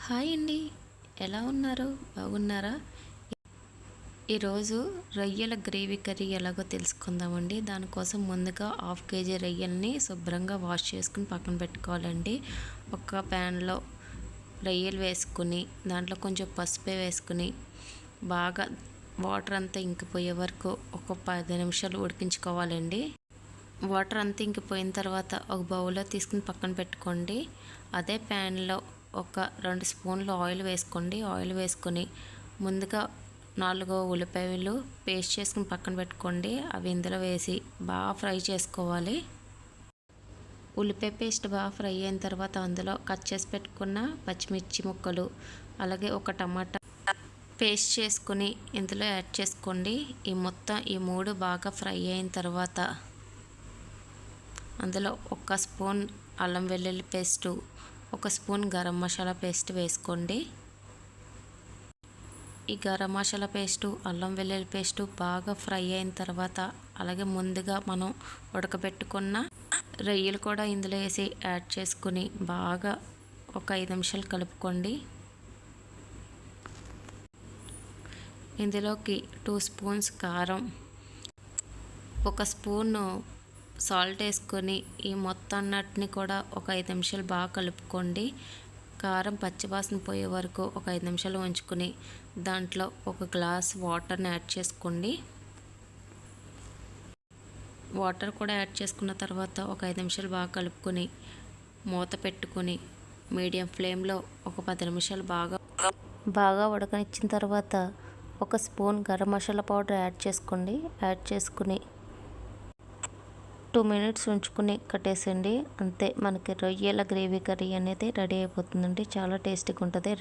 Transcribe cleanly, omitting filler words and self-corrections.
Hi అండి, ఎలా ఉన్నారు? బాగున్నారా? ఈరోజు రొయ్యల గ్రేవీ కర్రీ ఎలాగో తెలుసుకుందామండి. దానికోసం ముందుగా 1/2 కేజీ రొయ్యల్ని శుభ్రంగా వాష్ చేసుకుని పక్కన పెట్టుకోవాలండి. ఒక ప్యాన్లో రొయ్యలు వేసుకుని దాంట్లో కొంచెం పసుపు వేసుకుని బాగా వాటర్ అంతా ఇంకిపోయే వరకు ఒక 10 నిమిషాలు ఉడికించుకోవాలండి. వాటర్ అంతా ఇంకిపోయిన తర్వాత ఒక బౌల్లో తీసుకుని పక్కన పెట్టుకోండి. అదే ప్యాన్లో ఒక 2 స్పూన్లు ఆయిల్ వేసుకోండి. ఆయిల్ వేసుకొని ముందుగా 4 ఉల్లిపాయలు పేస్ట్ చేసుకుని పక్కన పెట్టుకోండి. అవి ఇందులో వేసి బాగా ఫ్రై చేసుకోవాలి. ఉల్లిపాయ పేస్ట్ బాగా ఫ్రై అయిన తర్వాత అందులో కట్ చేసి పెట్టుకున్న పచ్చిమిర్చి ముక్కలు, అలాగే ఒక టమాటా పేస్ట్ చేసుకుని ఇందులో యాడ్ చేసుకోండి. ఈ 3 బాగా ఫ్రై అయిన తర్వాత అందులో 1 స్పూన్ అల్లం వెల్లుల్లి paste, 1 spoon garam masala paste వేసుకోండి. ఈ గరం మసాలా పేస్టు, అల్లం వెల్లుల్లి పేస్టు బాగా ఫ్రై అయిన తర్వాత అలాగే ముందుగా మనం ఉడకబెట్టుకున్న రొయ్యలు కూడా ఇందులో వేసి యాడ్ చేసుకుని బాగా ఒక 5 నిమిషాలు కలుపుకోండి. ఇందులోకి 2 స్పూన్స్ కారం, 1 స్పూను సాల్ట్ వేసుకొని ఈ మొత్తం అన్నిటిని కూడా ఒక 5 నిమిషాలు బాగా కలుపుకోండి. కారం పచ్చివాసన పోయే వరకు ఒక 5 నిమిషాలు ఉంచుకొని దాంట్లో 1 గ్లాస్ వాటర్ని యాడ్ చేసుకోండి. వాటర్ కూడా యాడ్ చేసుకున్న తర్వాత ఒక 5 నిమిషాలు బాగా కలుపుకొని మూత పెట్టుకొని మీడియం ఫ్లేమ్లో ఒక 10 నిమిషాలు బాగా ఉడకనిచ్చిన తర్వాత 1 spoon garam masala powder add చేసుకోండి. యాడ్ చేసుకుని 2 మినిట్స్ ఉంచుకుని కట్టేసండి. అంతే, మనకి రొయ్యల గ్రేవీ కర్రీ అనేది రెడీ అయిపోతుందండి. చాలా టేస్టీగా ఉంటుంది.